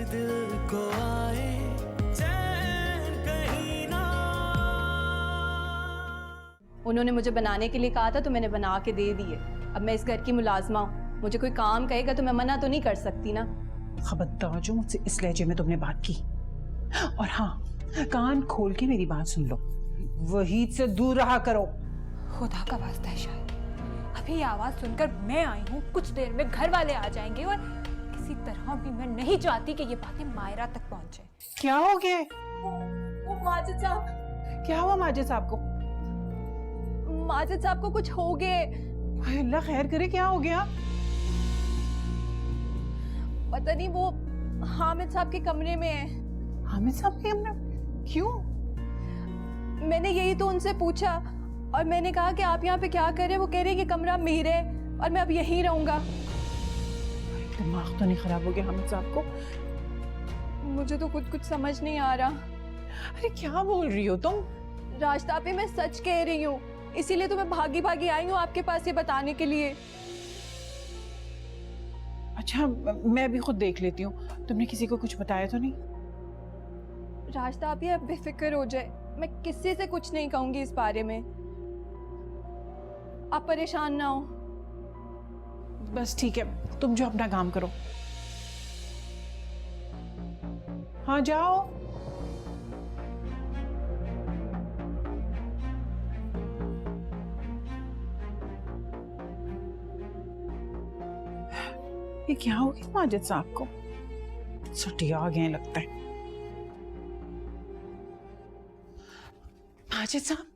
दिल को आए चैन कहीं ना। उन्होंने मुझे बनाने के लिए कहा था तो मैंने बना के दे दिए। अब मैं इस घर की मुलाजमा हूँ, मुझे कोई काम कहेगा तो मैं मना तो नहीं कर सकती ना। खबरदार जो मुझसे इस लहजे में तुमने बात की। और हाँ, कान खोल के मेरी बात सुन लो, वहीद से दूर रहा करो। खुदा का वास्ता है शायद, अभी ये आवाज सुनकर मैं आई हूँ, कुछ देर में घर वाले आ जाएंगे और किसी तरह भी मैं नहीं चाहती कि ये बातें मायरा तक पहुंचे। क्या हो गया? वो माजिद साहब। क्या हुआ माजिद साहब को? माजिद साहब को कुछ हो गए। अल्लाह खैर करे, क्या हो गया? पता नहीं, वो हामिद साहब के कमरे में है। हामिद साहब के कमरे? क्यों? मैंने यही तो उनसे पूछा और मैंने कहा कि आप यहाँ पे क्या कर रहे हैं। वो कह रहे हैं कि कमरा मेरा है और मैं अब यहीं रहूंगा। दिमाग तो नहीं खराब हो गया हामिद साहब को? मुझे तो खुद कुछ समझ नहीं आ रहा। अरे क्या बोल रही हो तुम? रास्ता पे मैं सच कह रही हूँ, इसीलिए तो मैं भागी भागी आई हूँ आपके पास ये बताने के लिए। अच्छा, मैं भी खुद देख लेती हूँ। तुमने किसी को कुछ बताया तो नहीं? रास्ता आप ये बेफिक्र हो जाए, मैं किसी से कुछ नहीं कहूंगी इस बारे में। आप परेशान ना हो। बस ठीक है, तुम जो अपना काम करो। हाँ जाओ। ये क्या हो गया माजिद साहब को? सटिया आ गए लगता है। माजिद साहब,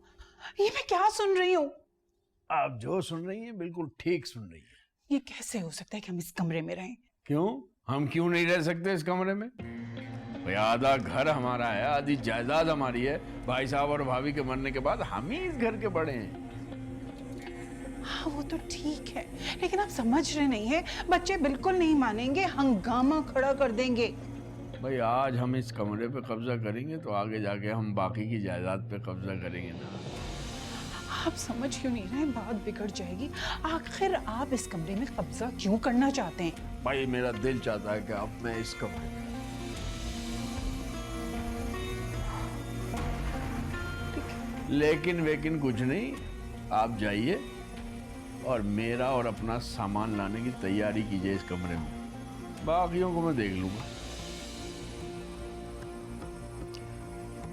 ये मैं क्या सुन रही हूँ? आप जो सुन रही हैं बिल्कुल ठीक सुन रही हैं। ये कैसे हो सकता है कि हम इस कमरे में रहें? क्यों? हम क्यों नहीं रह सकते इस कमरे में? भाई आधा घर हमारा है, आधी जायदाद हमारी है। भाई साहब और भाभी के मरने के बाद हम ही इस घर के बड़े हैं। हाँ वो तो ठीक है, लेकिन आप समझ रहे नहीं हैं, बच्चे बिल्कुल नहीं मानेंगे, हंगामा खड़ा कर देंगे। भाई आज हम इस कमरे पे कब्जा करेंगे तो आगे जाके हम बाकी की जायदाद पे कब्जा करेंगे ना। आप समझ क्यों नहीं रहे? बात बिगड़ जाएगी। आखिर आप इस कमरे में कब्जा क्यों करना चाहते हैं? भाई मेरा दिल चाहता है कि अब मैं इस कमरे में। लेकिन वेकिन कुछ नहीं, आप जाइए और मेरा और अपना सामान लाने की तैयारी कीजिए इस कमरे में। बाकियों को मैं देख लूंगा।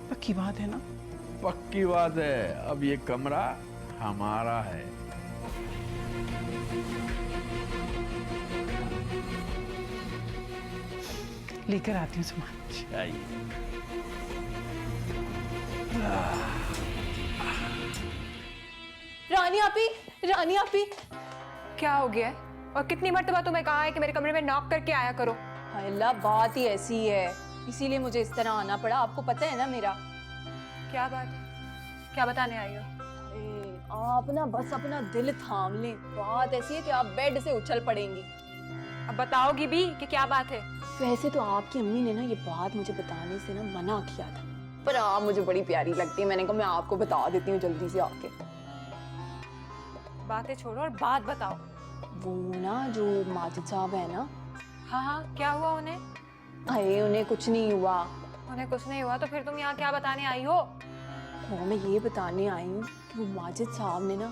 पक्की बात है ना? पक्की बात है, अब ये कमरा हमारा है। लेकर आती हूँ सामान। चाहिए रानी आपी, रानी आपी। क्या हो गया है? और कितनी मर्तबा तुम्हें कहा है कि मेरे कमरे में नॉक करके आया करो। हाय अल्लाह, बात ही ऐसी है, इसीलिए मुझे इस तरह आना पड़ा। आपको पता है ना मेरा। क्या बात है? क्या बताने आई हो? आप ना बस अपना दिल थाम लें। बात ऐसी है कि आप बेड से उछल पड़ेंगी। अब बताओगी भी कि क्या बात है? वैसे तो आपकी अम्मी ने ना ये बात मुझे बताने से ना मना किया था, पर आप मुझे बड़ी प्यारी लगती है। मैंने कहा मैं आपको बता देती हूँ जल्दी से आके। बातें छोड़ो और बात बताओ। वो ना जो माजिद साहब है ना। हाँ हाँ, क्या हुआ उन्हें? अरे उन्हें कुछ नहीं हुआ। उन्हें कुछ नहीं हुआ तो फिर तुम यहाँ क्या बताने आई हो? वो मैं ये बताने आई हूँ कि वो माजिद साहब ने ना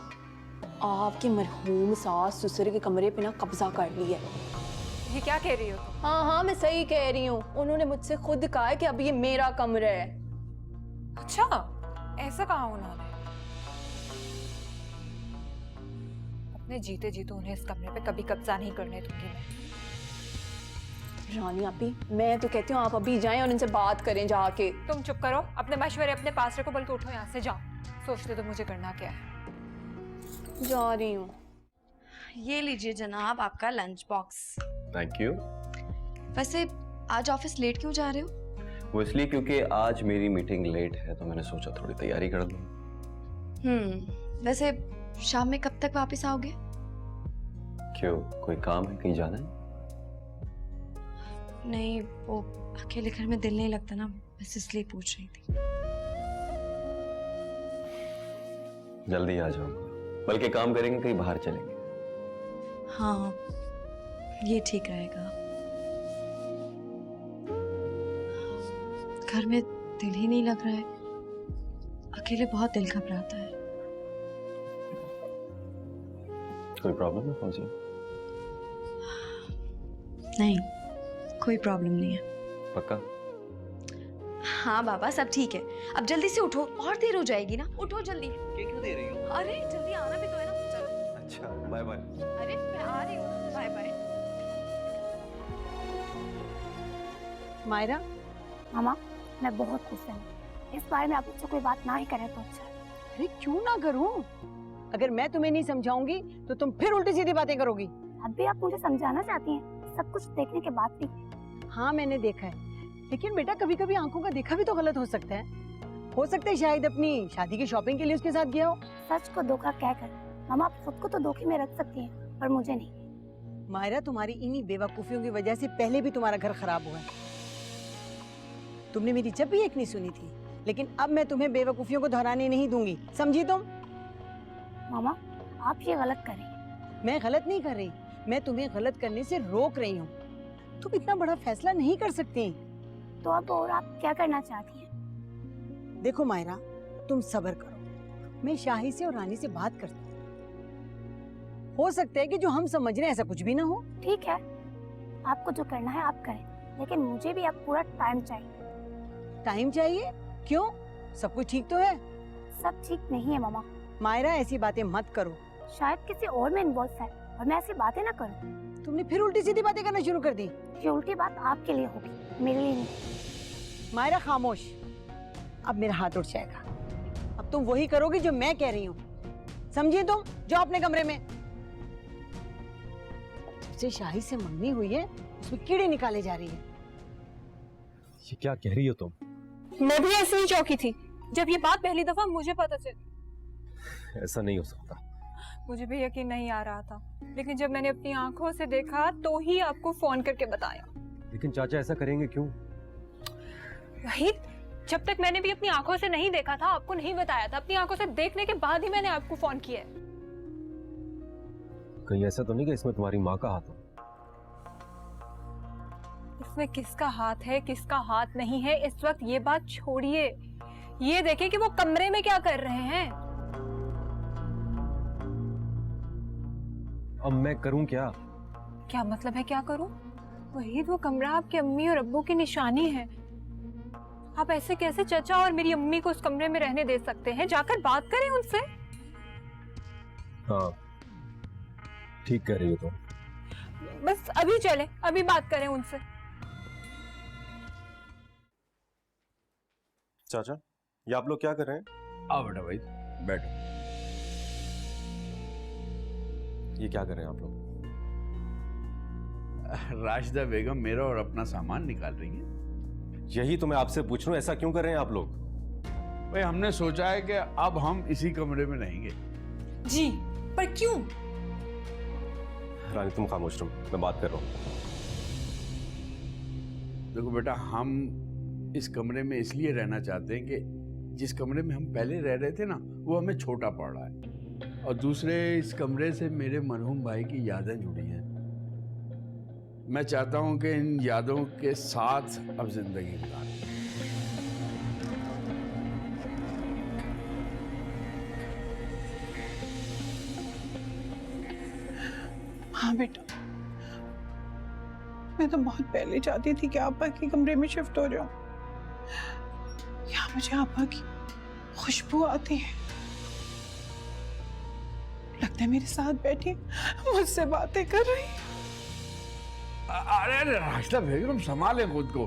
आपके मरहूम सास ससुर के कमरे पे ना कब्जा कर लिया है। ये क्या कह रही हो तुम? हाँ हाँ, मैं सही कह रही हूँ। उन्होंने मुझसे खुद कहा है कि अब ये मेरा कमरा है। अच्छा, ऐसा कहा उन्होंने? अपने जीते जीते उन्हें इस कमरे पे कभी कब्जा नहीं करने दूंगी मैं। रानी आपी, मैं तो कहती हूँ आप अभी जाएं और इनसे बात करें जाके। तुम चुप करो, अपने मशवरे अपने पास रखो, बल्कि उठो यहाँ से, जाओ। सोचते तो मुझे करना क्या है। जा रही हूँ। ये लीजिए जनाब आपका लंच बॉक्स। Thank you. वैसे आज ऑफिस लेट क्यों जा रहे हो? वो इसलिए क्योंकि आज मेरी मीटिंग लेट है, तो मैंने सोचा थोड़ी तैयारी कर लूं। वैसे शाम में कब तक वापस आओगे? क्यों, कोई काम है, कहीं जाना है? नहीं, वो अकेले घर में दिल नहीं लगता ना, बस इसलिए पूछ रही थी। जल्दी आ जाऊंगा, बल्कि काम करेंगे, कहीं बाहर चलेंगे। हाँ, ये ठीक रहेगा। घर में दिल ही नहीं लग रहा है। अकेले बहुत दिल घबराता है। कोई प्रॉब्लम है फौजी? नहीं, कोई प्रॉब्लम नहीं है। पक्का? हाँ बाबा, सब ठीक है। अब जल्दी से उठो, और देर हो जाएगी ना। उठो जल्दी। क्या क्यों दे रही हो? अरे जल्दी आना भी तो है ना। चलो। अच्छा, बाय बाय। अरे मैं आ रही हूँ। Bye bye. मायरा, मामा, मैं बहुत गुस्से में। इस बारे में आप मुझसे कोई बात ना ही करें तो अच्छा है। अरे क्यों ना करूं? अगर मैं तुम्हें नहीं समझाऊंगी तो तुम फिर उल्टी सीधी बातें करोगी। अब भी आप मुझे समझाना चाहती हैं, सब कुछ देखने के बाद भी। हाँ मैंने देखा है, लेकिन बेटा कभी कभी आंखों का देखा भी तो गलत हो सकता है। हो सकता है शायद अपनी शादी की शॉपिंग के लिए उसके साथ गया हो। सच को धोखा कहकर मामा आप खुद को तो धोखे में रख सकती हैं, पर मुझे नहीं। मायरा, तुम्हारी इन्हीं बेवकूफियों की वजह से पहले भी तुम्हारा घर खराब हुआ है। तुमने मेरी जब भी एक नहीं सुनी थी, लेकिन अब मैं तुम्हें बेवकूफियों को दोहराने नहीं दूंगी, समझी तुम? मामा आप ये गलत कर रही हैं। मैं गलत नहीं कर रही, मैं तुम्हें गलत करने से रोक रही हूँ। तुम इतना बड़ा फैसला नहीं कर सकती। तो अब और आप क्या करना चाहती हैं? देखो मायरा, तुम सब्र करो, मैं शाही से और रानी से बात करती हूँ। हो सकता है कि जो हम समझ रहे हैं ऐसा कुछ भी ना हो। ठीक है, आपको जो करना है आप करें, लेकिन मुझे भी अब पूरा टाइम चाहिए। टाइम चाहिए? क्यों? सब कुछ ठीक तो है? सब ठीक नहीं है मामा। मायरा ऐसी बातें मत करो। शायद किसी और में इन्वॉल्व है और मैं ऐसी बातें ना करूं। तुमने फिर उल्टी सीधी बातें करना शुरू कर दी। ये उल्टी बात आपके लिए होगी, मेरे लिए नहीं। मायरा खामोश, अब मेरा हाथ उठ जाएगा। अब तुम वही करोगी जो मैं कह रही हूँ, समझी तुम? जाओ अपने कमरे में। जब से शाही से मंगनी हुई है उसमें कीड़े निकाले जा रही है। ये क्या कह रही हो तुम? मैं भी ऐसे ही चौंकी थी जब ये बात पहली दफा मुझे पता चली। ऐसा नहीं हो सकता। मुझे भी यकीन नहीं आ रहा था, लेकिन जब मैंने अपनी आंखों से देखा तो ही आपको फोन करके बताया। लेकिन चाचा ऐसा करेंगे क्यों? वहीद, जब तक मैंने भी अपनी आंखों से नहीं देखा था, आपको नहीं बताया था। अपनी आंखों से देखने के बाद ही मैंने आपको फोन किया है। कहीं ऐसा तो नहीं कि इसमें तुम्हारी माँ का हाथ हो? इसमें किसका हाथ है किसका हाथ नहीं है इस वक्त ये बात छोड़िए। ये देखें कि वो कमरे में क्या कर रहे हैं। अब मैं करूं क्या? क्या मतलब है क्या करूं? वहीद, वो कमरा आपकी अम्मी और अब्बू की निशानी है। आप ऐसे कैसे चाचा और मेरी अम्मी को उस कमरे में रहने दे सकते हैं? जाकर बात करें उनसे। हाँ ठीक कह रही हो तुम। बस अभी चले, अभी बात करें उनसे। चाचा, ये आप लोग क्या कर रहे हैं? आओ बेटा भाई, बैठो। ये क्या कर रहे हैं आप लोग? राशिदा बेगम मेरा और अपना सामान निकाल रही है। यही तो मैं आपसे पूछ रहा हूँ, ऐसा क्यों कर रहे हैं आप लोग? भाई हमने सोचा है कि अब हम इसी कमरे में रहेंगे। जी, पर क्यों? रानी तुम खामोश रहो, मैं बात कर रहा हूँ। देखो बेटा, हम इस कमरे में इसलिए रहना चाहते हैं कि जिस कमरे में हम पहले रह रहे थे ना, वो हमें छोटा पड़ रहा है, और दूसरे इस कमरे से मेरे मरहूम भाई की यादें जुड़ी हैं। मैं चाहता हूं कि इन यादों के साथ अब जिंदगी गुजारें। हाँ बेटा, मैं तो बहुत पहले चाहती थी कि आपा के कमरे में शिफ्ट हो जाऊं। यहाँ मुझे आपा की खुशबू आती है। लगता है मेरे साथ बैठी मुझसे बातें कर रही है। अरे राशिदा बेगम, संभाले खुद को।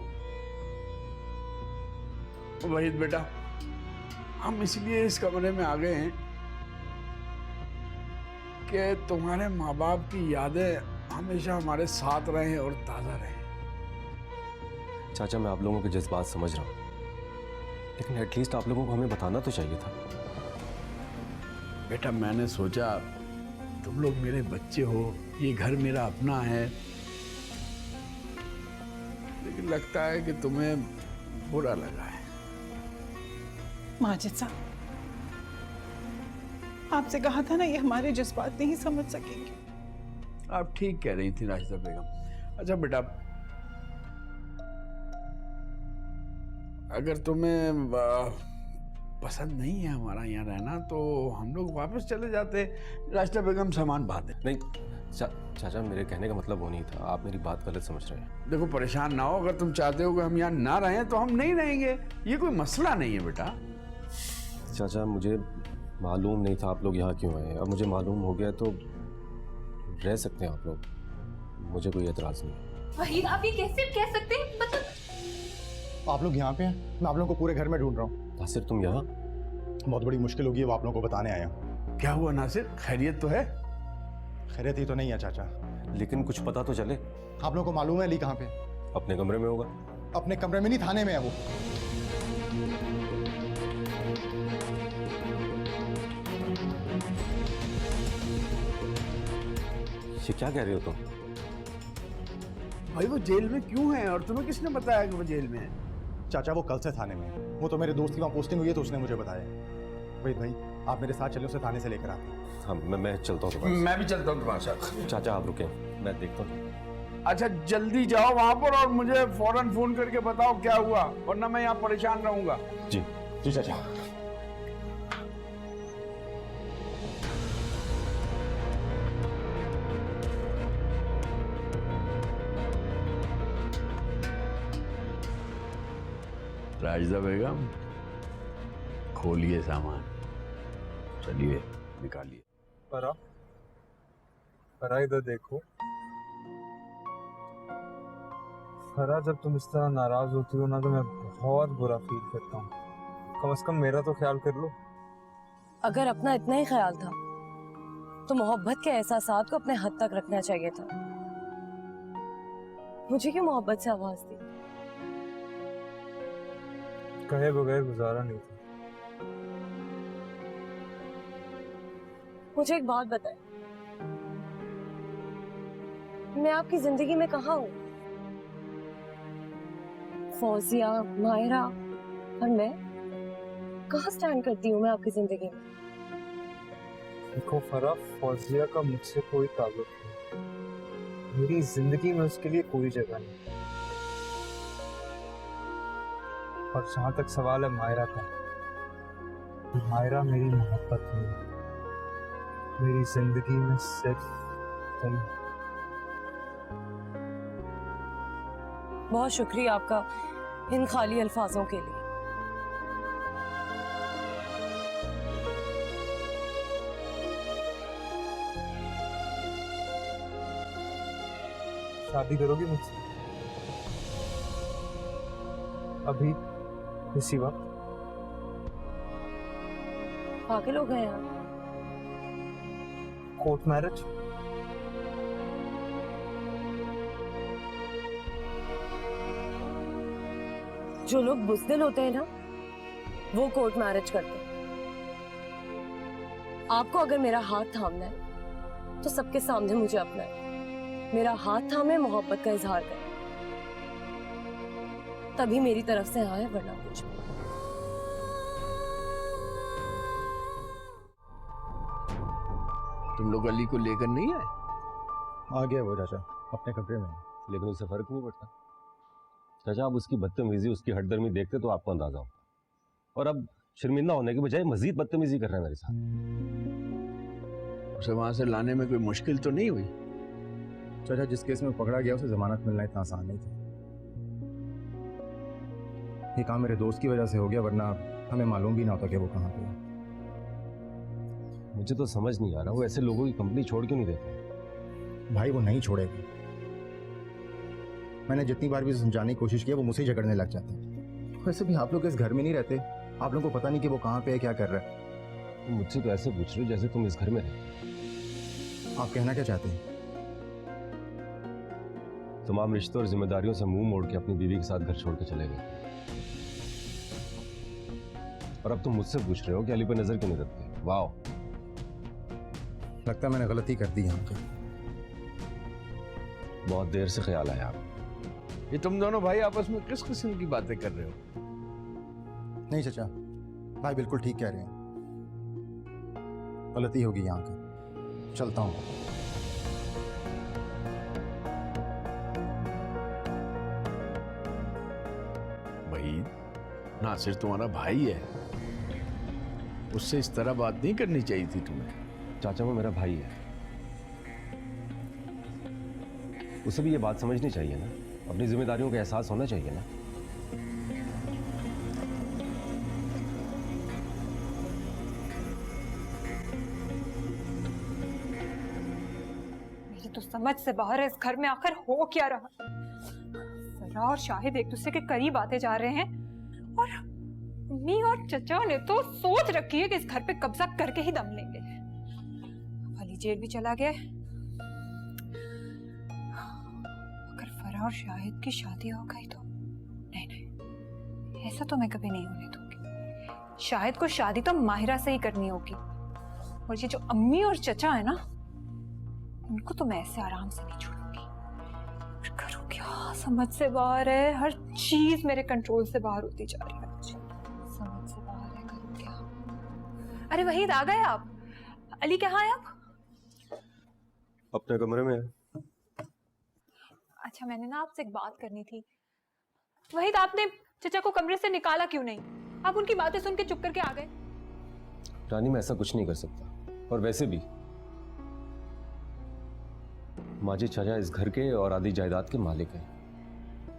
वहीद बेटा, हम इसलिए इस कमरे में आ गए हैं कि तुम्हारे माँ बाप की यादें हमेशा हमारे साथ रहें और ताज़ा रहें। चाचा, मैं आप लोगों के जज्बात समझ रहा हूँ, लेकिन एटलीस्ट आप लोगों को हमें बताना तो चाहिए था। बेटा, मैंने सोचा तुम लोग मेरे बच्चे हो, ये घर मेरा अपना है, लेकिन लगता है कि तुम्हें बुरा लगा है। माजिद साहब, आपसे कहा था ना, ये हमारे जज्बात नहीं समझ सकेंगे। आप ठीक कह रही थी राशिदा बेगम। अच्छा बेटा, अगर तुम्हें पसंद नहीं है हमारा यहाँ रहना तो हम लोग वापस चले जाते। रास्ता बेगम सामान बात है। नहीं चाचा, मेरे कहने का मतलब वो नहीं था, आप मेरी बात गलत समझ रहे हैं। देखो परेशान ना हो, अगर तुम चाहते हो कि हम यहाँ ना रहें तो हम नहीं रहेंगे, ये कोई मसला नहीं है बेटा। चाचा मुझे मालूम नहीं था आप लोग यहाँ क्यों आए, अब मुझे मालूम हो गया तो रह सकते हैं आप लोग, मुझे कोई एतराज नहीं। वहीद आप ये कैसे कह सकते हैं? मतलब आप लोग यहाँ पे हैं, मैं आप लोगों को पूरे घर में ढूंढ रहा हूँ। नासिर तुम यहाँ? बहुत बड़ी मुश्किल होगी, वो आप लोगों को बताने आया हूँ। क्या हुआ नासिर, खैरियत तो है? खैरियत ही तो नहीं है चाचा। लेकिन कुछ पता तो चले। आप लोगों को मालूम है अली कहाँ पे? अपने कमरे में होगा। अपने कमरे में नहीं, थाने में है वो। ये क्या कह रहे हो तुम? भाई वो जेल में क्यों है और तुम्हें किसने बताया कि वो जेल में है? चाचा वो कल से थाने में है, वो तो मेरे दोस्त की वहाँ पोस्टिंग हुई है तो उसने मुझे बताया। वहीद भाई आप मेरे साथ चले, उसे थाने से लेकर आते हैं। हाँ मैं चलता हूँ तुम्हारे मैं भी चलता हूँ तुम्हारे साथ। साथ। चाचा आप रुके, मैं देखता हूँ। अच्छा जल्दी जाओ वहां पर और मुझे फौरन फोन करके बताओ क्या हुआ, वरना मैं यहाँ परेशान रहूंगा। जी जी चाचा। राजिदा बेगम खोलिए सामान, चलिए निकालिए। फरा इधर देखो। फरा जब तुम इस तरह नाराज होती हो ना तो मैं बहुत बुरा फील करता हूँ। कम से कम मेरा तो ख्याल कर लो। अगर अपना इतना ही ख्याल था तो मोहब्बत के एहसासात को अपने हद तक रखना चाहिए था। मुझे क्यों मोहब्बत से आवाज दी? कहे बगैर गुजारा नहीं था। मुझे एक बात बताए, मैं आपकी जिंदगी में कहाँ हूँ? फौजिया, मायरा और मैं कहाँ स्टैंड करती हूँ मैं आपकी जिंदगी में? देखो फरा, फौजिया का मुझसे कोई ताल्लुक नहीं, मेरी जिंदगी में उसके लिए कोई जगह नहीं। और जहां तक सवाल है मायरा का, मायरा मेरी मोहब्बत नहीं, मेरी जिंदगी में सिर्फ तुम। बहुत शुक्रिया आपका इन खाली अल्फाजों के लिए। शादी करोगी मुझसे अभी इसी वक्त? पागल हो गए आप? Court marriage? जो लोग बुज़दिल होते हैं ना वो कोर्ट मैरिज करते हैं। आपको अगर मेरा हाथ थामना है तो सबके सामने मुझे अपनाए, मेरा हाथ थामे, मोहब्बत का इजहार करें, तभी मेरी तरफ से आए, वरना कुछ भी। तुम लोग अली को लेकर नहीं आए? आ गया वो चाचा अपने कमरे में। लेकिन उससे फर्क नहीं पड़ता। चाचा आप उसकी बदतमीजी, उसकी हटदर्मी देखते तो आपको अंदाजा हो, और अब शर्मिंदा होने के बजाय मजीद बदतमीजी कर रहा है मेरे साथ। उसे वहां से लाने में कोई मुश्किल तो नहीं हुई? चाचा जिस केस में पकड़ा गया उसे जमानत मिलना इतना आसान नहीं था। ये काम मेरे दोस्त की वजह से हो गया, वरना हमें मालूम भी ना होता कि वो कहाँ पे है। मुझे तो समझ नहीं आ रहा वो ऐसे लोगों की कंपनी छोड़ क्यों नहीं देता। भाई वो नहीं छोड़ेगा। मैंने जितनी बार भी उसे समझाने की कोशिश की वो मुझसे झगड़ने लग जाता है। वैसे भी आप लोग इस घर में नहीं रहते, आप लोगों को पता नहीं कि वो कहाँ पे है, क्या कर रहा है। तुम मुझसे तो ऐसे पूछ रहे हो जैसे तुम इस घर में रहे। आप कहना क्या चाहते हैं? तमाम रिश्तों और जिम्मेदारियों से मुंह मोड़ के अपनी बीवी के साथ घर छोड़ के चले गए, और अब तुम मुझसे पूछ रहे हो कि अली पर नजर क्यों नहीं रखते। वाह, लगता है मैंने गलती कर दी यहाँ पे। बहुत देर से ख्याल आया आप। ये तुम दोनों भाई आपस में किस किस्म की बातें कर रहे हो? नहीं चाचा, भाई बिल्कुल ठीक कह रहे हैं, गलती होगी यहाँ की। चलता हूँ। वहीद, नासिर तुम्हारा भाई है, उससे इस तरह बात नहीं करनी चाहिए थी तुम्हें। चाचा वो मेरा भाई है, उसे भी ये बात समझनी चाहिए ना, अपनी जिम्मेदारियों का एहसास होना चाहिए ना। मेरी तो समझ से बाहर है इस घर में आखिर हो क्या रहा। फराह और शाहिद एक दूसरे के करीब आते जा रहे हैं और अम्मी और चचा ने तो सोच रखी है कि इस घर पे कब्जा करके ही दम लेंगे। अली जेल भी चला गया। अगर फराह और शाहिद की शादी हो गई तो नहीं, ऐसा तो मैं कभी नहीं होने दूंगी। शाहिद को शादी तो माहिरा से ही करनी होगी, और ये जो अम्मी और चचा है ना, उनको तो मैं ऐसे आराम से नहीं छोड़ूंगी। पर करूँ क्या, समझ से बाहर है, हर चीज मेरे कंट्रोल से बाहर होती जा रही है। समझ से बाहर है, करूँ क्या। अरे वहीद आ गए आप? अली कहाँ है आप? अपने कमरे में है। अच्छा, मैंने ना आपसे एक बात करनी थी। वहीद, आपने चचा को कमरे से निकाला क्यों नहीं? आप उनकी बातें सुन के चुप करके आ गए। रानी मैं ऐसा कुछ नहीं कर सकता, और वैसे भी माजिद चाचा इस घर के और आधी जायदाद के मालिक हैं।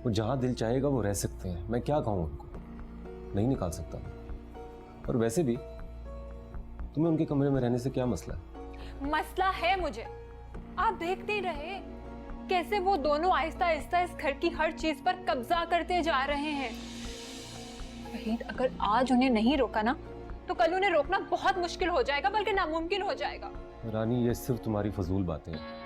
वो जहां दिल चाहेगा वो रह सकते हैं, मैं क्या कहूं उनको, नहीं निकाल सकता। और वैसे भी तुम्हें उनके कमरे में रहने से क्या मसला है? मसला है मुझे। आप देख नहीं रहे कैसे वो दोनों आहिस्ता आहिस्ता इस घर की हर चीज पर कब्जा करते जा रहे हैं। वहीद, अगर आज उन्हें नहीं रोका ना, तो कल उन्हें रोकना बहुत मुश्किल हो जाएगा, बल्कि नामुमकिन हो जाएगा। रानी ये सिर्फ तुम्हारी फजूल बातें हैं।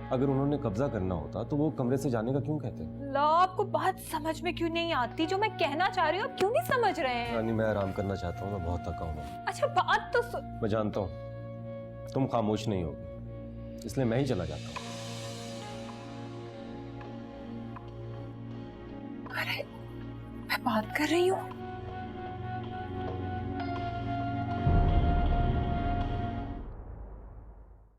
अगर उन्होंने कब्जा करना होता तो वो कमरे से जाने का क्यों कहते? ला, आपको बात समझ में क्यों नहीं आती? जो मैं कहना चाह रही हूँ, क्यों नहीं समझ रहे हैं? रानी मैं आराम करना चाहता हूँ, मैं बहुत थका हूँ। अच्छा बात तो मैं जानता हूँ तुम खामोश नहीं होगी, इसलिए मैं ही चला जाता हूँ। अरे मैं बात कर रही हूँ।